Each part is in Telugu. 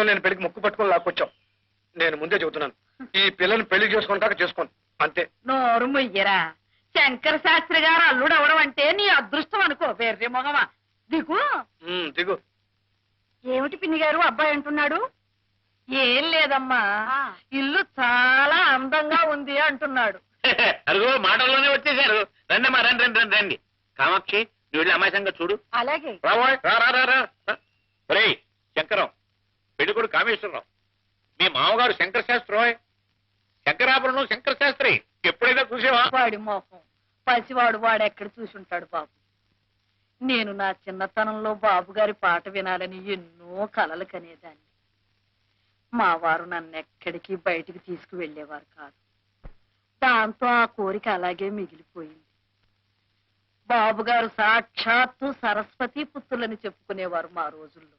ఇష్టం లేని పెళ్లికి ముక్కు పట్టుకొని లాక్కొచ్చావు. నేను ముందే చెబుతున్నాను, ఈ పిల్లని పెళ్లి చేసుకుంటాక చేసుకోను అంతే. నోరు ముయ్యరా. శంకర శాస్త్రి గారు అల్లుడు అవడం అంటే నీ అదృష్టం అనుకో. వేర్రే మొగమా దిగు. దిగు. ఏమిటి పిన్ని గారు అబ్బాయి అంటున్నాడు? ఏం లేదమ్మా, ఇల్లు చాలా అందంగా ఉంది అంటున్నాడు. అరుగో మాటల్లోనే వచ్చేసారు. రండమ్మా, రండి రండి రండి రండి. కామాక్షి, నువ్వు వెళ్ళి అమ్మాయి సంగతి చూడు. అలాగే. రే శంకరం, పెళ్ళికొడు కామేశ్వరరావు, మీ మామగారు శంకర శాస్త్రి, శంకరాభరణం శంకర శాస్త్రి. ఎప్పుడైనా చూసేవా? వాడి మోహం పసివాడు, వాడెక్కడ చూసుంటాడు బాబు. నేను నా చిన్నతనంలో బాబు గారి పాట వినాలని ఎన్నో కలలు కనేదాన్ని. మా వారు నన్ను ఎక్కడికి బయటికి తీసుకువెళ్లేవారు కాదు. దాంతో ఆ కోరిక అలాగే మిగిలిపోయింది. బాబుగారు సాక్షాత్తు సరస్వతి పుత్రులని చెప్పుకునేవారు మా రోజుల్లో.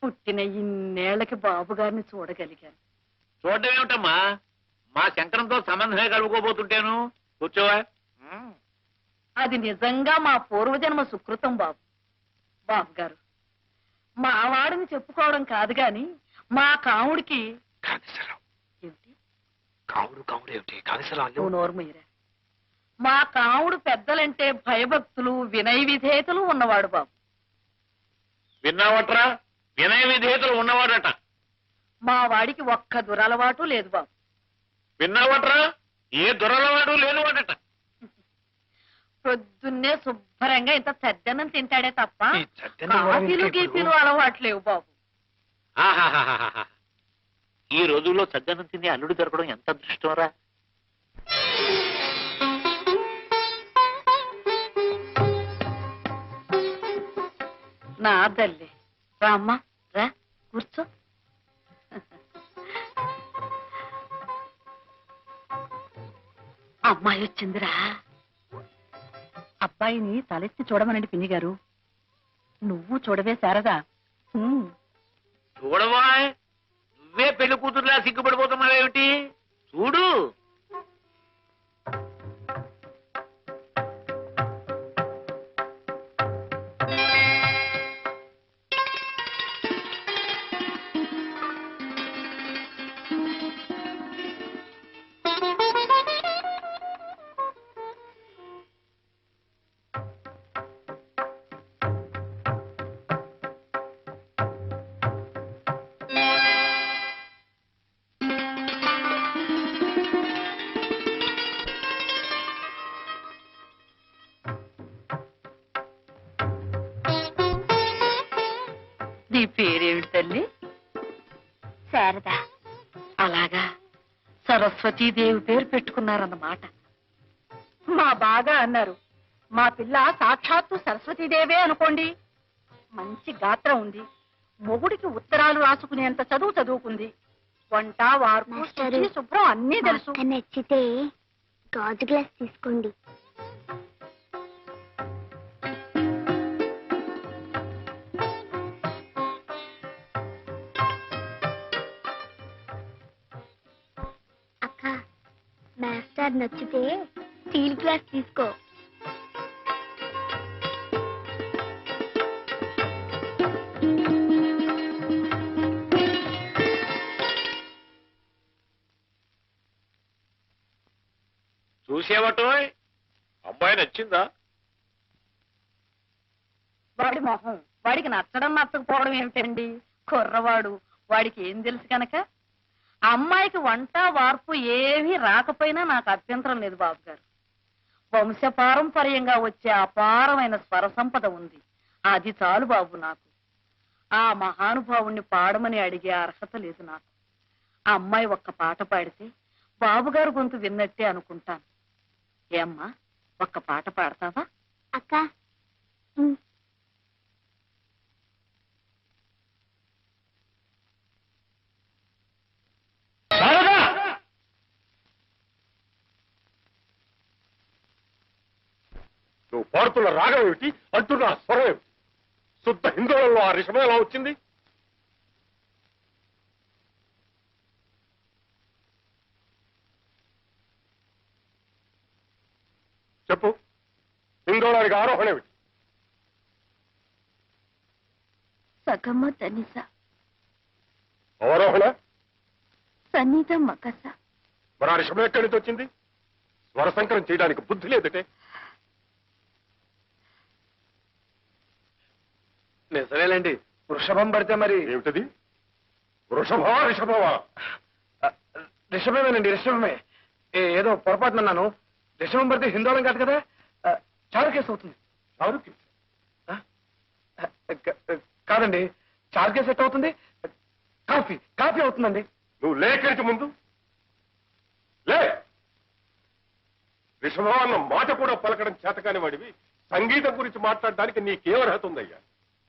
పుట్టిన ఇన్నేళ్లకి బాబుగారిని చూడగలిగాను. చూడడం ఏమిటమ్మా, మా శంకరంతో సంబంధమే కలుపుకోబోతుంటాను. కూర్చోవా. అది నిజంగా మా పూర్వజన్మ సుకృతం బాబు. బాబుగారు, మా వాడిని చెప్పుకోవడం కాదు గాని మా కాముడికి ఏమిటి నోర్మయ్యరా, మా కాముడు పెద్దలంటే భయభక్తులు వినయ విధేయతలు ఉన్నవాడు బాబు. విన్నావట్రా? వినయ విధేయతలు ఉన్నవాడట. మా వాడికి ఒక్క దురలవాటు లేదు బాబు. విన్నావట్రా? ఏ దురలవాడు లేనివాడట. పొద్దున్నే శుభ్రంగా ఇంత సద్దన్నం తింటాడే తప్ప కాఫీలు గీఫీలు అలవాట్లేవు బాబు. ఆహాహాహా, ఈ రోజుల్లో సద్దన్నం తిని అల్లుడు దొరకడం ఎంత అదృష్టంరా. నా తల్లి రామ్మా, రా కూర్చో. అమ్మాయి వచ్చిందిరా. అబ్బాయిని తలెత్తి చూడమనండి పిన్ని గారు. నువ్వు చూడవే శారదా. చూడవా, నువ్వే పెళ్లి కూతురులా సిగ్గుపడిపోతున్నావేమిటి? చూడు. నీ పేరేమిటి తల్లి? శారద. అలాగా, సరస్వతీదేవి పేరు పెట్టుకున్నారన్నమాట. మా బాగా అన్నారు. మా పిల్ల సాక్షాత్తు సరస్వతీదేవే అనుకోండి. మంచి గాత్రం ఉంది, మొగుడికి ఉత్తరాలు రాసుకునేంత చదువు చదువుకుంది, వంట వార్పు శుభ్రం అన్నీ తెలుసు. నచ్చితే గాజు గ్లాస్ తీసుకోండి. మాస్టర్ నచ్చితే స్టీల్ గ్లాస్ తీసుకో. చూసేవటో అమ్మాయి నచ్చిందా? వాడి మొహం, వాడికి నచ్చడం నచ్చకపోవడం ఏమిటండి? కుర్రవాడు, వాడికి ఏం తెలుసు కనుక. అమ్మాయికి వంట వార్పు ఏమీ రాకపోయినా నాకు అభ్యంతరం లేదు బాబు గారు. వంశపారంపర్యంగా వచ్చే అపారమైన స్వర సంపద ఉంది, అది చాలు బాబు నాకు. ఆ మహానుభావుణ్ణి పాడమని అడిగే అర్హత లేదు నాకు. ఆ అమ్మాయి ఒక్క పాట పాడితే బాబుగారు గొంతు విన్నట్టే అనుకుంటాను. ఏమ్మా, ఒక్క పాట పాడతావా? అక్క. నువ్వు పాడుతున్న రాగం ఏమిటి, అంటున్న స్వరం ఏమిటి? శుద్ధ హిందువులలో ఆ రిషభం ఎలా వచ్చింది? చెప్పు, హిందోళానికి ఆరోహణ ఏమిటి? సగమ తనిస అవరోహణ సన్నిధం మకస. మరి ఆ రిషభం ఎక్కడి నుంచి వచ్చింది? స్వర సంకరం చేయడానికి బుద్ధి లేదటే. నిజమేలేండి, వృషభం పడితే మరి ఏమిటది? వృషభమా రిషభమా? రిషభమేనండి, రిషభమే. ఏదో పొరపాటునన్నాను. రిషభం పడితే హిందోళం కాదు కదా, చారుకేసు అవుతుంది. చారుకి కాదండి, చారుకేసు ఎట్ అవుతుంది? కాఫీ కాఫీ అవుతుందండి. నువ్వు లేఖరికి ముందు లే. రిషభం అన్న మాట కూడా పలకడం చేతకాని వాడివి సంగీతం గురించి మాట్లాడడానికి నీకేం అర్హత ఉందయ్యా?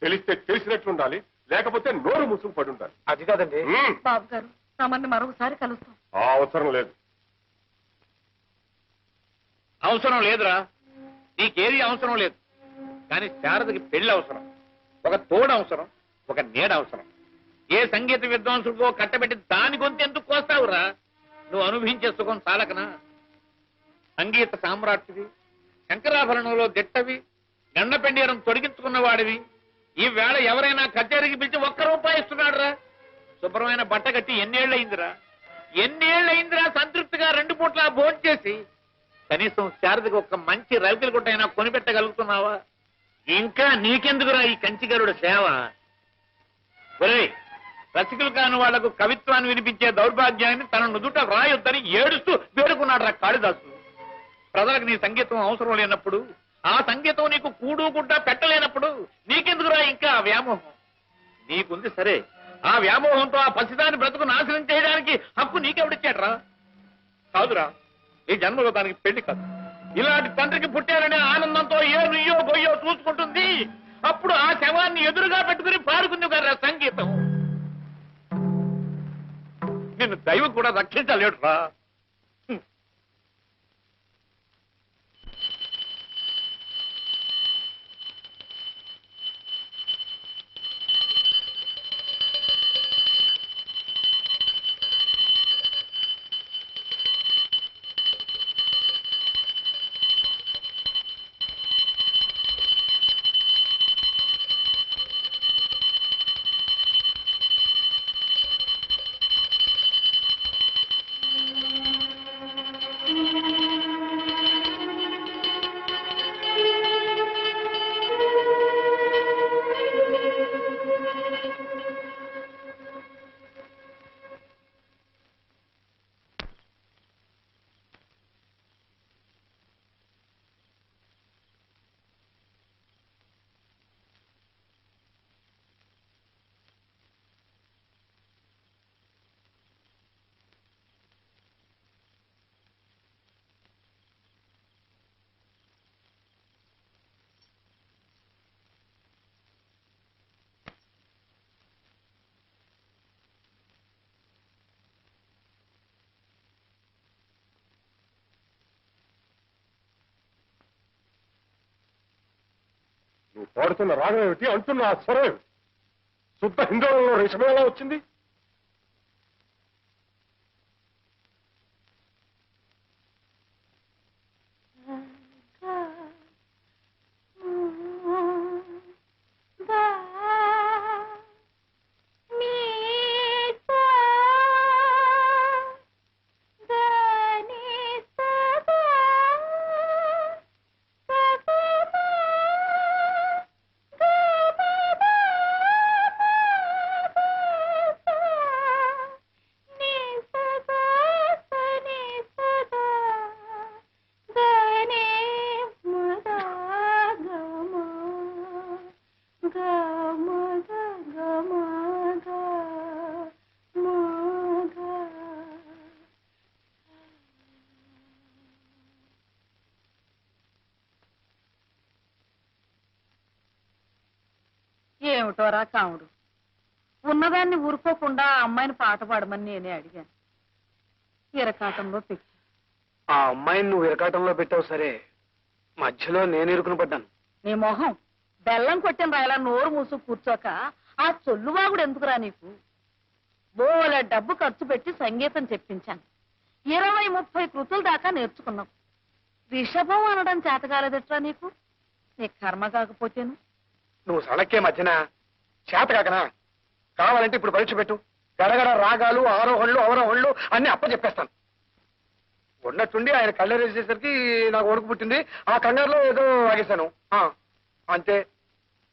తెలిస్తే తెలిసినట్లుండాలి, లేకపోతే నోరు ముసుగు పడి ఉండాలి. అది కాదండి. బాబు గారు, తమని మరొకసారి కలుస్తాం. ఆ అవసరం లేదు. అవసరం లేదురా, నీకేది అవసరం లేదు. కానీ శారదకి పెళ్లి అవసరం, ఒక తోడు అవసరం, ఒక నీడ అవసరం. ఏ సంగీత విద్వాంసుడికో కట్టబెట్టి దాని గొంతు ఎందుకు కోస్తావురా? నువ్వు అనుభవించే సుఖం చాలకనా? సంగీత సామ్రాట్టివి, శంకరాభరణంలో దిట్టవి, గండపెండీరం తొడిగించుకున్న వాడివి. ఈ వేళ ఎవరైనా కచేరీకి పిలిచి ₹1 ఇస్తున్నాడు రా. శుభ్రమైన బట్ట కట్టి ఎన్నేళ్లయిందిరా సంతృప్తిగా 2 పూట్ల భోంచేసి కనీసం శారదకి ఒక మంచి రవికల గుట్టైనా కొనిపెట్టగలుగుతున్నావా? ఇంకా నీకెందుకురా ఈ కంచిగరుడు సేవ? ఒరేయ్, రసికులు కాని వాళ్లకు కవిత్వాన్ని వినిపించే దౌర్భాగ్యాన్ని తన నుదుట రాయొద్దని ఏడుస్తూ వేడుకున్నాడు రా కాళిదాసు. ప్రజలకు నీ సంగీతం అవసరం లేనప్పుడు, ఆ సంగీతం నీకు కూడు గుడ్డ పెట్టలేనప్పుడు నీకెందుకురా ఇంకా ఆ వ్యామోహం? నీకుంది సరే, ఆ వ్యామోహంతో ఆ పసిదాని బ్రతుకు నాశనం చేయడానికి హక్కు నీకెవడిచ్చాడ్రా? కాదురా, ఈ జన్మలో దానికి పెళ్లి కాదు. ఇలాంటి తండ్రికి పుట్టారనే ఆనందంతో ఏ నుయ్యో గొయ్యో చూసుకుంటుంది. అప్పుడు ఆ శవాన్ని ఎదురుగా పెట్టుకుని పాడుకుంది కదా సంగీతం. నిన్ను దైవం కూడా రక్షించలేడురా. నువ్వు పాడుతున్న రాగం ఏమిటి? అంటున్న ఆ స్వరం ఏమిటి? శుద్ధ హిందోళంలో రిషభం ఎలా వచ్చింది? ఏమిటోరా కాముడు, ఉన్నదాన్ని ఊరుకోకుండా ఆ అమ్మాయిని పాట పాడమని నేనే అడిగాను. ఇరకాటంలో పెట్టి ఆ అమ్మాయిని నువ్వు ఇరకాటంలో పెట్టావు సరే, మధ్యలో నేను ఇరుకుని పడ్డాను. నీ మొహం బెల్లం కొట్టిన రాయలా నోరు మూసు కూర్చోక ఆ చొల్లువాగుడు ఎందుకురా నీకు? బోల డబ్బు ఖర్చు పెట్టి సంగీతం చెప్పించాను. 20-30 కృతుల దాకా నేర్చుకున్నావు. రిషభం అనడం చేతగాలదట్రా నీకు? నీ కర్మ కాకపోతేను. నువ్వు సడక్కే మధ్యన చేత కాకనా? కావాలంటే ఇప్పుడు పరీక్ష పెట్టు, గడగడ రాగాలు ఆరోహణలు అవరోహణలు అన్ని అప్పచెప్పేస్తాను. ఉన్నట్టుండి ఆయన కళ్ళేసేసరికి నాకు వణుకు పుట్టింది. ఆ కంగారులో ఏదో ఆగేశాను. అంతే.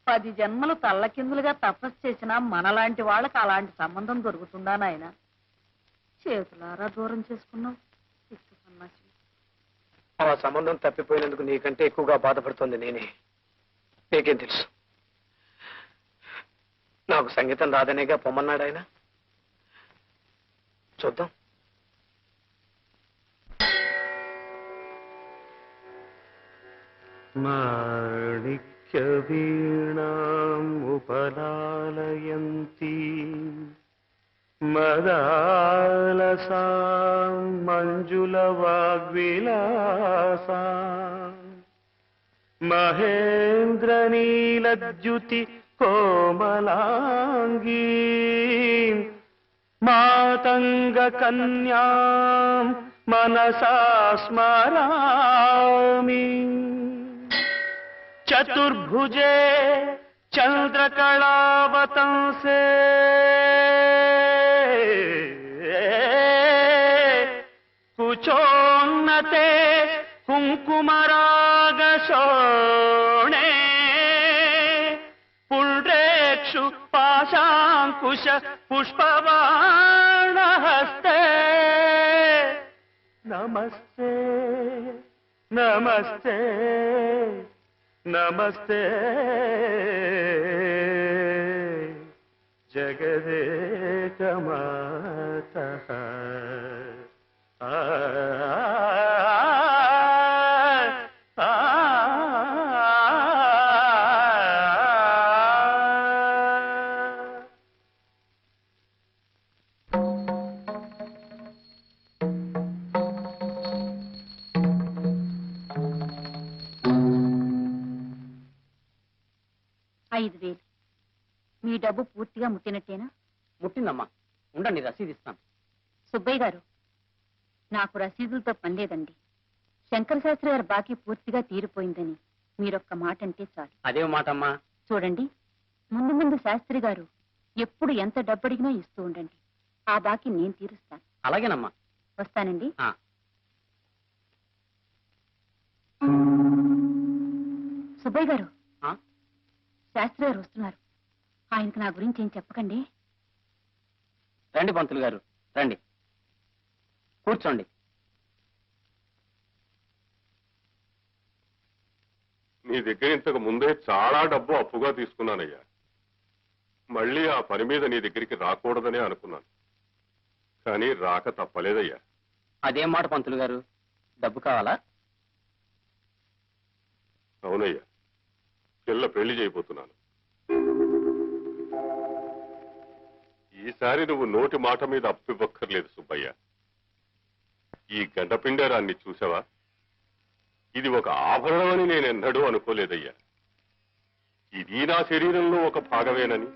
10 జన్మలు తల్లకిందులుగా తపస్సు చేసినా మనలాంటి వాళ్ళకి అలాంటి సంబంధం దొరుకుతుందా నాయన? చేతులారా దూరం చేసుకున్నావు. ఆ సంబంధం తప్పిపోయినందుకు నీకంటే ఎక్కువగా బాధపడుతోంది నేనే. నీకేం తెలుసు? నాకు సంగీతం రాదనేగా పొమ్మన్నాడు ఆయన. చూద్దాం. మాణిక్య వీణాం ఉపలాలయంతి మదాలసాం మంజుల వాగ్విలాసాం మహేంద్ర నీలద్యుతి కోమలాంగీ మాతంగ కన్యాం మనసా స్మరామి చతుర్భుజే చంద్రకళావతంసే కుచోన్నతే కుంకుమరాగశోణే పుండ్రేక్షు పాశాంకుశ పుష్పబాణహస్తే నమస్తే నమస్తే నమస్తే జగదేకమాతః. మీ డబ్బు పూర్తిగా ముట్టినట్టేనా? ముట్టిందమ్మా. ఉండండి, రసీదు ఇస్తాను. సుబ్బయ్య గారు, నాకు రసీదులతో పని లేదండి. శంకర శాస్త్రి గారి బాకీ పూర్తిగా తీరిపోయిందని మీరొక్క మాట అంటే చాలు. అదేం మాటమ్మా? చూడండి, ముందు ముందు శాస్త్రి గారు ఎప్పుడు ఎంత డబ్బు అడిగినా ఇస్తూ ఉండండి. ఆ బాకీ నేను తీరుస్తాను. అలాగేనమ్మా. వస్తానండి. సుబ్బయ్య గారు, శాస్త్రి గారు వస్తున్నారు. ఆయనకు నా గురించి ఏం చెప్పకండి. రండి పంతులు గారు, రండి, కూర్చోండి. నీ దగ్గర ఇంతకు ముందే చాలా డబ్బు అప్పుగా తీసుకున్నానయ్యా. మళ్ళీ ఆ పని మీద నీ దగ్గరికి రాకూడదనే అనుకున్నాను, కానీ రాక తప్పలేదయ్యా. అదేం మాట పంతులు గారు? డబ్బు కావాలా? అవునయ్యా, పిల్ల పెళ్లి చేయబోతున్నాను. ఈసారి నువ్వు నోటి మాట మీద అప్పు ఇవ్వక్కర్లేదు సుబ్బయ్య. ఈ గండపిండారాన్ని చూసావా? ఇది ఒక ఆభరణం అని నేనెన్నడూ అనుకోలేదయ్యా. ఇది నా శరీరంలో ఒక భాగమేనని,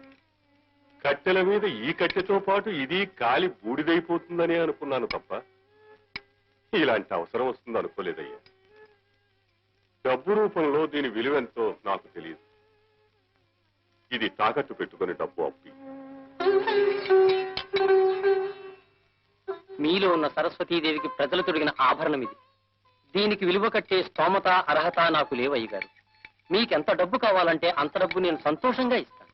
కట్టెల మీద ఈ కట్టెతో పాటు ఇది కాలి బూడిదైపోతుందని అనుకున్నాను తప్ప ఇలాంటి అవసరం వస్తుంది అనుకోలేదయ్యా. డబ్బు రూపంలో దీని విలువెంతో నాకు తెలియదు. ఇది తాకట్టు పెట్టుకుని డబ్బు అప్పు. మీలో ఉన్న సరస్వతీదేవికి ప్రజలు తొడిగిన ఆభరణం ఇది. దీనికి విలువ కట్టే స్తోమత, అర్హత నాకు లేవయ్య గారు. మీకెంత డబ్బు కావాలంటే అంత డబ్బు నేను సంతోషంగా ఇస్తాను.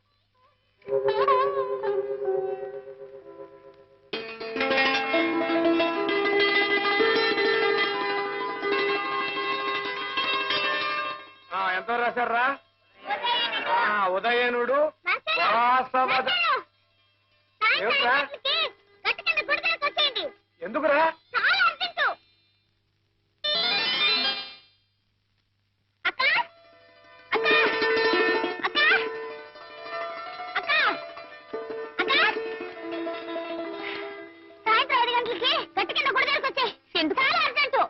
ఎంత రాశారా? ఉదయనుడు వాసవద. ఏమిట్రా? ఎందుకురా? సాయంత్రం 5 గంటలకి గట్టి కింద గుడి దగ్గరకు వచ్చే. ఎందుకు అర్జెంటు?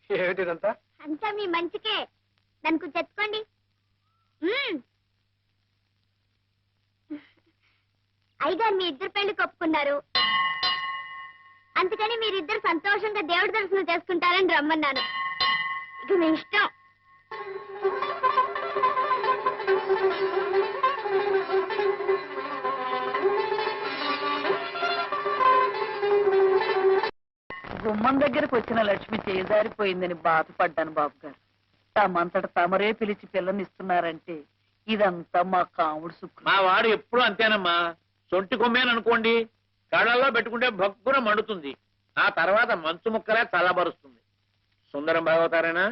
ఏమిటిదంతా? అంతా మీ మంచికే. దానికి కొంచెం ఎత్తుకోండి. అయ్యగారు మీ ఇద్దరు పెళ్లి ఒప్పుకున్నారు, అందుకని మీరిద్దరు సంతోషంగా దేవుడి దర్శనం చేసుకుంటారని రమ్మన్నాను. ఇక మీ ఇష్టం. గుమ్మం దగ్గరకు వచ్చిన లక్ష్మి చేజారిపోయిందని బాధపడ్డాను బాబు గారు. తమంతట తమరే పిలిచి పిల్లనిస్తున్నారంటే ఇదంతా మా కాముడు సుఖం. మా వాడు ఎప్పుడు అంతేనమ్మా. సొంటి కొమ్మేననుకోండి, కళ్ళల్లో పెట్టుకుంటే భక్కున మండుతుంది, ఆ తర్వాత మంచు ముక్కలే చల్లబరుస్తుంది. సుందరం బాగవుతారేనా?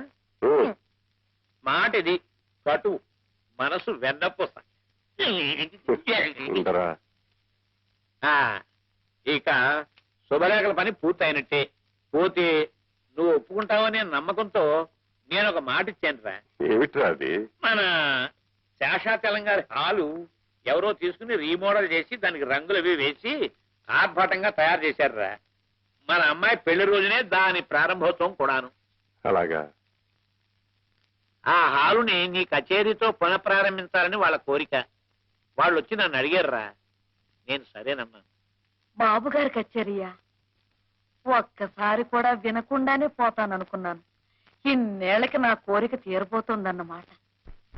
మాట ఇది కటు, మనసు వెన్నపూస. ఇక శుభలేఖల పని పూర్తయినట్టే. పోతే నువ్వు ఒప్పుకుంటావనే నమ్మకంతో నేను ఒక మాట ఇచ్చానురా. ఏమిట్రా అది? మన శేషాచలం గారి హాలు ఎవరో తీసుకుని రీమోడల్ చేసి దానికి రంగులవి వేసి ఆర్భాటంగా తయారు చేశారురా. మన అమ్మాయి పెళ్లి రోజునే దాని ప్రారంభోత్సవం కూడాను. అలాగా? ఆ హాలుని నీ కచేరీతో పునఃప్రారంభించాలని వాళ్ళ కోరిక. వాళ్ళు వచ్చి నన్ను అడిగారురా. నేను సరేనమ్మా. బాబు గారి కచేరియా? ఒక్కసారి కూడా వినకుండానే పోతాననుకున్నాను. ఇన్నేళ్లకి నా కోరిక తీరబోతోందన్నమాట.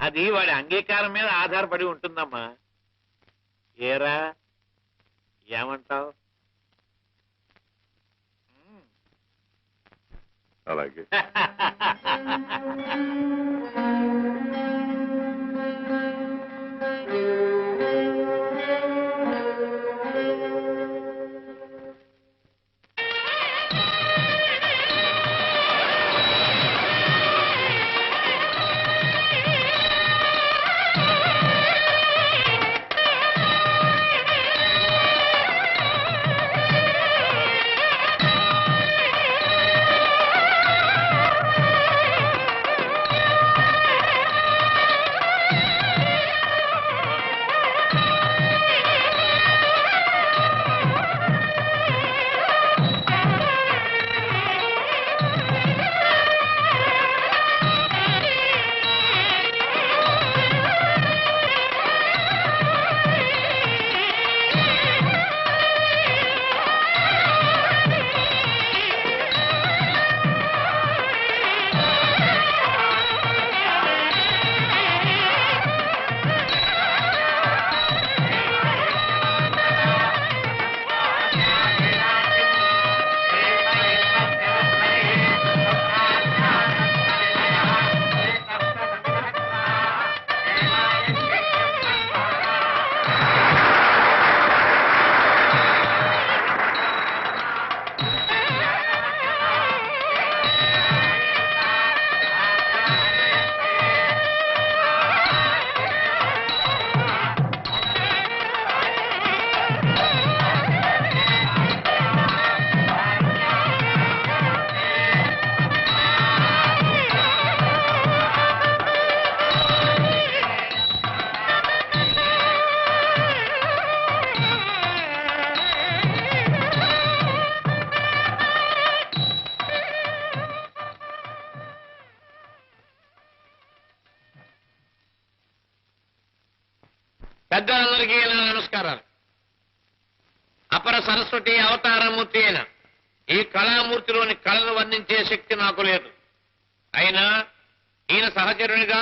అది వాడి అంగీకారం మీద ఆధారపడి ఉంటుందమ్మా. ఏరా ఏమంటావు? అలాగే. పెద్దలందరికీ నా నమస్కారాలు. అపర సరస్వతి అవతారమూర్తి అయిన ఈ కళామూర్తిలోని కళను వర్ణించే శక్తి నాకు లేదు. అయినా ఈయన సహచరునిగా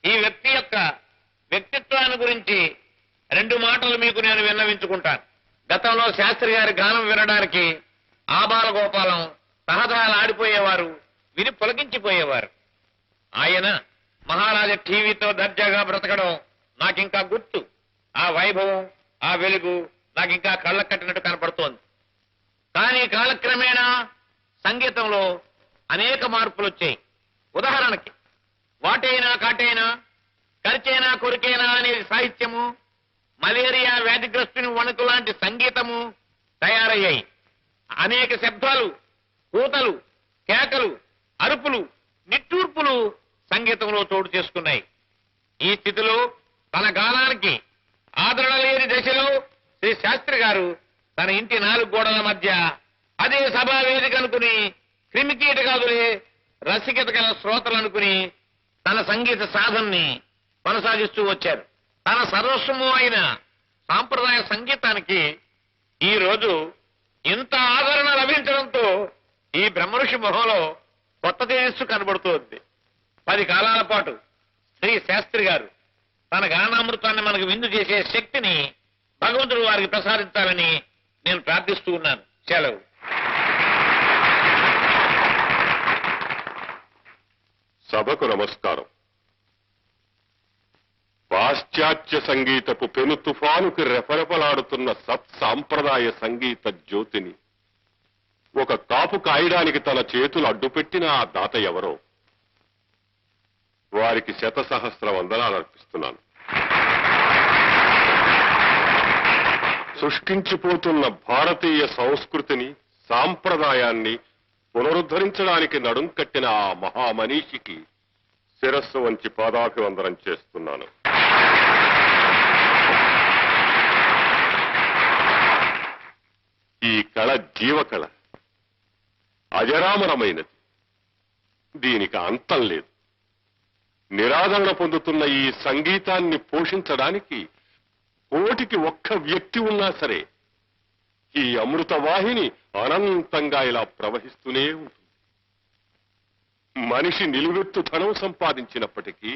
ఈ వ్యక్తి యొక్క వ్యక్తిత్వాన్ని గురించి 2 మాటలు మీకు నేను విన్నవించుకుంటాను. గతంలో శాస్త్రి గారి గానం వినడానికి ఆబాలగోపాలం తహతహాలు ఆడిపోయేవారు, విని పులకించిపోయేవారు. ఆయన మహారాజా టీవీతో దర్జాగా బ్రతకడం నాకింకా గుర్తు. ఆ వైభవం, ఆ వెలుగు నాకింకా కళ్ళ కట్టినట్టు కనపడుతోంది. కానీ కాలక్రమేణా సంగీతంలో అనేక మార్పులు వచ్చాయి. ఉదాహరణకి వాటైనా కాటైనా, కరిచైనా కొరికైనా అనేది సాహిత్యము, మలేరియా వ్యాధిగ్రస్తుని వణుకు లాంటి సంగీతము తయారయ్యాయి. అనేక శబ్దాలు, కూతలు, కేకలు, అరుపులు, నిట్టూర్పులు సంగీతంలో చోటు చేసుకున్నాయి. ఈ స్థితిలో తన గానానికి ఆదరణ లేని దశలో శ్రీ శాస్త్రి గారు తన ఇంటి 4 గోడల మధ్య అదే సభా వేదిక అనుకుని క్రిమికీటకాదులే రసికత గల శ్రోతలు అనుకుని తన సంగీత సాధనని కొనసాగిస్తూ వచ్చారు. తన సర్వస్వము అయిన సాంప్రదాయ సంగీతానికి ఈ రోజు ఇంత ఆదరణ లభించడంతో ఈ బ్రహ్మఋషి మొహంలో కొత్త తేజస్సు కనబడుతోంది. 10 కాలాల పాటు శ్రీ శాస్త్రి గారు తన గానామృతాన్ని మనకు విందు చేసే శక్తిని భగవంతుడు వారికి ప్రసాదించాలని నేను ప్రార్థిస్తూ ఉన్నాను. సెలవు. సభకు నమస్కారం. పాశ్చాత్య సంగీతపు పెను తుఫానుకి రెపరెపలాడుతున్న సత్సాంప్రదాయ సంగీత జ్యోతిని ఒక కాపు కాయడానికి తన చేతులు అడ్డుపెట్టిన ఆ దాత ఎవరో వారికి 100,000 వందనాలు అర్పిస్తున్నాను. సృష్టించిపోతున్న భారతీయ సంస్కృతిని సాంప్రదాయాన్ని పునరుద్ధరించడానికి నడుం కట్టిన ఆ మహామనీషికి శిరస్సు వంచి పాదాభివందనం చేస్తున్నాను. ఈ కళ జీవకళ, అజరామరమైనది. దీనికి అంతం లేదు. నిరాదరణ పొందుతున్న ఈ సంగీతాన్ని పోషించడానికి 1,000,000 ఒక్క వ్యక్తి ఉన్నా సరే ఈ అమృత వాహిని అనంతంగా ఇలా ప్రవహిస్తూనే ఉంటుంది. మనిషి నిలువెత్తు ధనం సంపాదించినప్పటికీ